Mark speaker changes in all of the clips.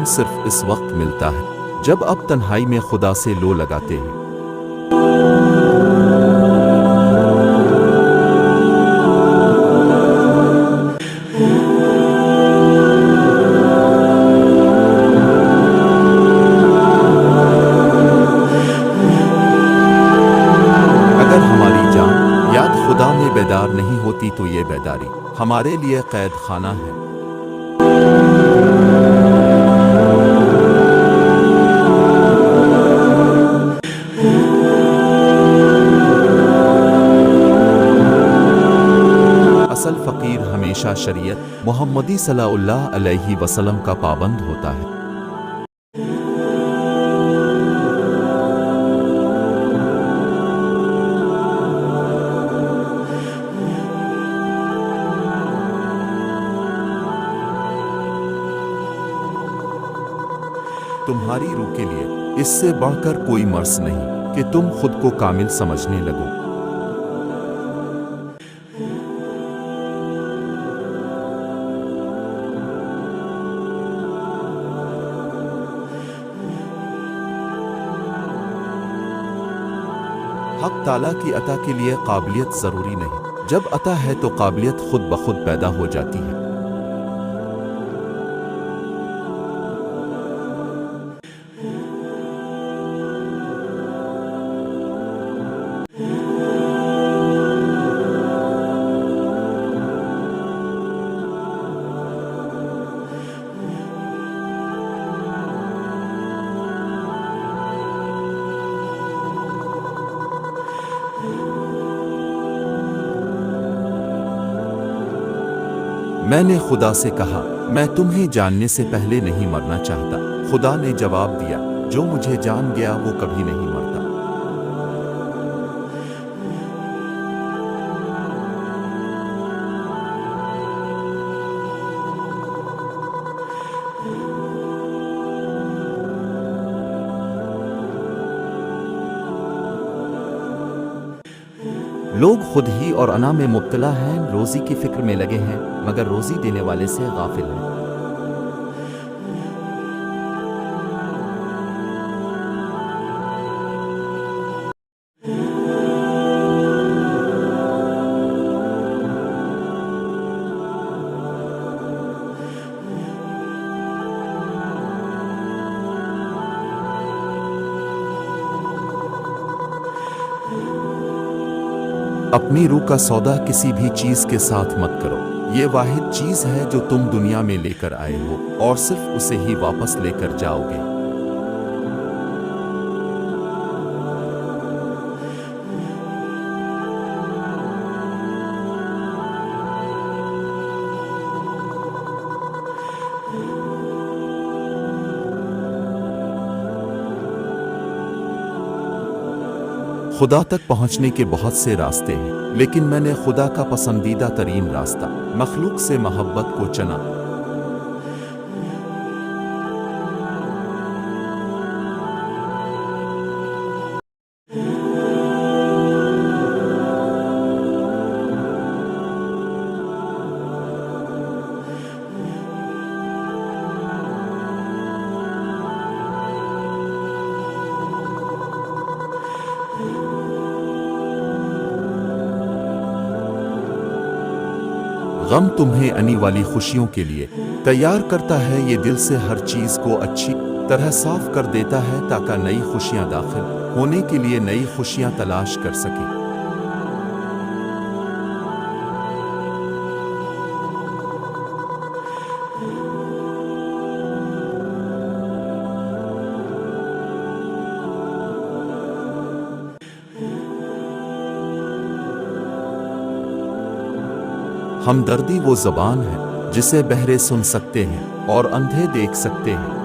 Speaker 1: صرف اس وقت ملتا ہے جب اب تنہائی میں خدا سے لو لگاتے ہیں۔ اگر ہماری جان یاد خدا میں بیدار نہیں ہوتی تو یہ بیداری ہمارے لیے قید خانہ ہے۔ اصل فقیر ہمیشہ شریعت محمدی صلی اللہ علیہ وسلم کا پابند ہوتا ہے۔ تمہاری روح کے لیے اس سے بڑھ کر کوئی مرض نہیں کہ تم خود کو کامل سمجھنے لگو۔ حق تعالیٰ کی عطا کے لیے قابلیت ضروری نہیں، جب عطا ہے تو قابلیت خود بخود پیدا ہو جاتی ہے۔ میں نے خدا سے کہا میں تمہیں جاننے سے پہلے نہیں مرنا چاہتا۔ خدا نے جواب دیا جو مجھے جان گیا وہ کبھی نہیں مرتا۔ لوگ خود ہی اور انا میں مبتلا ہیں، روزی کی فکر میں لگے ہیں مگر روزی دینے والے سے غافل ہیں۔ اپنی روح کا سودا کسی بھی چیز کے ساتھ مت کرو، یہ واحد چیز ہے جو تم دنیا میں لے کر آئے ہو اور صرف اسے ہی واپس لے کر جاؤ گے۔ خدا تک پہنچنے کے بہت سے راستے ہیں، لیکن میں نے خدا کا پسندیدہ ترین راستہ مخلوق سے محبت کو چنا۔ غم تمہیں آنے والی خوشیوں کے لیے تیار کرتا ہے، یہ دل سے ہر چیز کو اچھی طرح صاف کر دیتا ہے تاکہ نئی خوشیاں داخل ہونے کے لیے نئی خوشیاں تلاش کر سکیں۔ ہمدردی وہ زبان ہے جسے بہرے سن سکتے ہیں اور اندھے دیکھ سکتے ہیں۔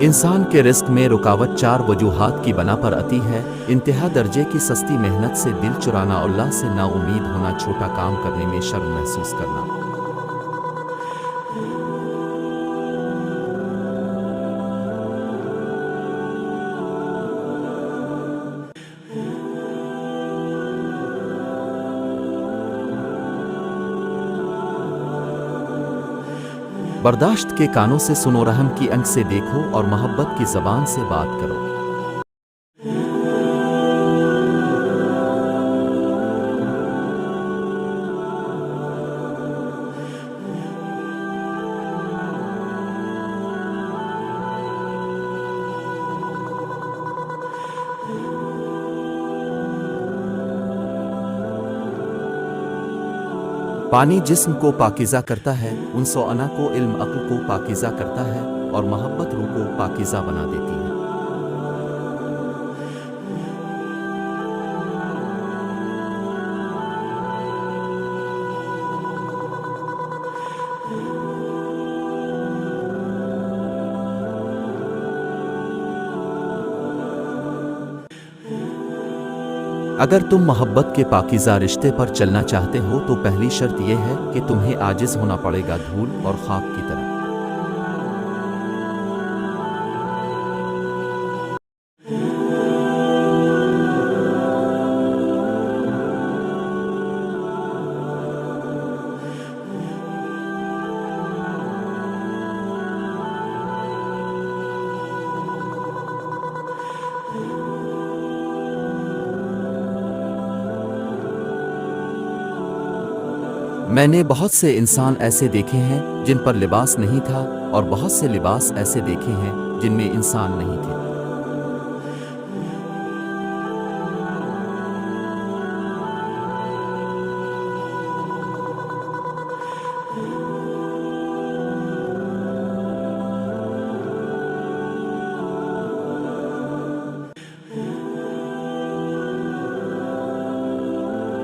Speaker 1: انسان کے رزق میں رکاوٹ 4 وجوہات کی بنا پر آتی ہے: انتہا درجے کی سستی محنت سے دل چرانا، اللہ سے نا امید ہونا، چھوٹا کام کرنے میں شرم محسوس کرنا۔ برداشت کے کانوں سے سنو، رحم کی آنکھ سے دیکھو اور محبت کی زبان سے بات کرو۔ پانی جسم کو پاکیزہ کرتا ہے، انس و انا کو علم عقل کو پاکیزہ کرتا ہے، اور محبت روح کو پاکیزہ بنا دیتی ہے۔ اگر تم محبت کے پاکیزہ رشتے پر چلنا چاہتے ہو تو پہلی شرط یہ ہے کہ تمہیں عاجز ہونا پڑے گا، دھول اور خاک کی طرح۔ میں نے بہت سے انسان ایسے دیکھے ہیں جن پر لباس نہیں تھا، اور بہت سے لباس ایسے دیکھے ہیں جن میں انسان نہیں تھے۔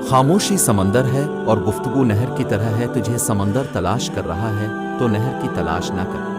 Speaker 1: خاموشی سمندر ہے اور گفتگو نہر کی طرح ہے، تجھے سمندر تلاش کر رہا ہے تو نہر کی تلاش نہ کر۔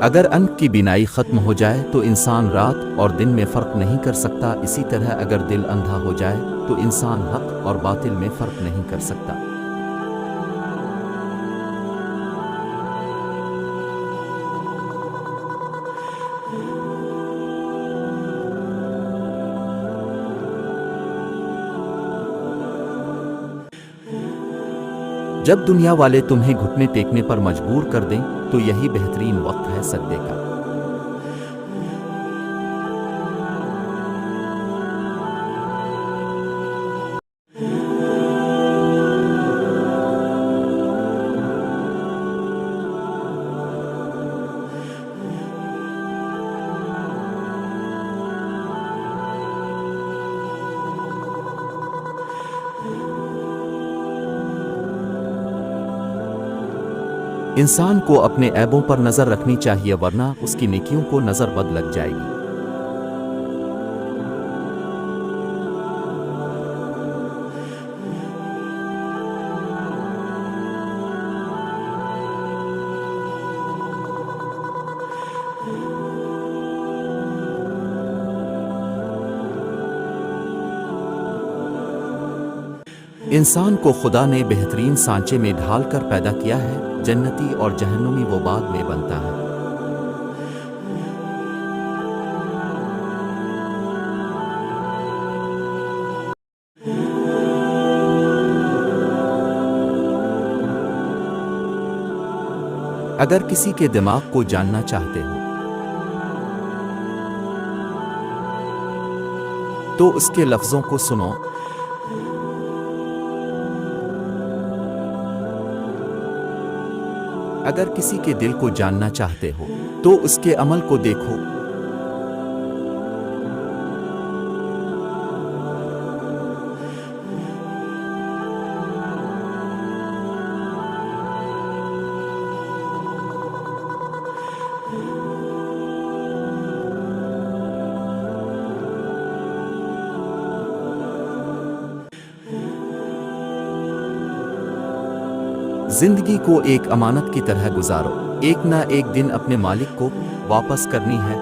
Speaker 1: اگر آنکھ کی بینائی ختم ہو جائے تو انسان رات اور دن میں فرق نہیں کر سکتا، اسی طرح اگر دل اندھا ہو جائے تو انسان حق اور باطل میں فرق نہیں کر سکتا۔ جب دنیا والے تمہیں گھٹنے ٹیکنے پر مجبور کر دیں تو یہی بہترین وقت ہے سجدے کا۔ انسان کو اپنے عیبوں پر نظر رکھنی چاہیے، ورنہ اس کی نیکیوں کو نظر بد لگ جائے گی۔ انسان کو خدا نے بہترین سانچے میں ڈھال کر پیدا کیا ہے، جنتی اور جہنمی وہ بعد میں بنتا ہے۔ اگر کسی کے دماغ کو جاننا چاہتے ہو تو اس کے لفظوں کو سنو۔ اگر کسی کے دل کو جاننا چاہتے ہو تو اس کے عمل کو دیکھو۔ زندگی کو ایک امانت کی طرح گزارو، ایک نہ ایک دن اپنے مالک کو واپس کرنی ہے۔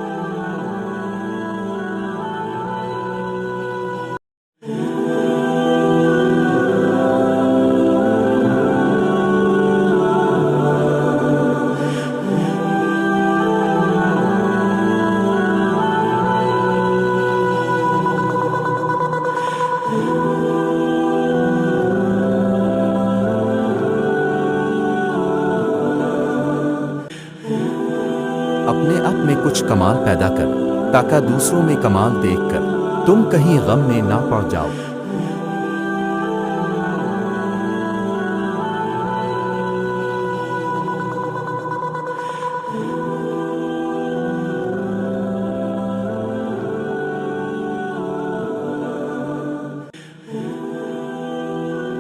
Speaker 1: اپنے آپ میں کچھ کمال پیدا کر تاکہ دوسروں میں کمال دیکھ کر تم کہیں غم میں نہ پڑ جاؤ۔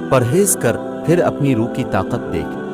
Speaker 1: پرہیز کر، پھر اپنی روح کی طاقت دیکھ۔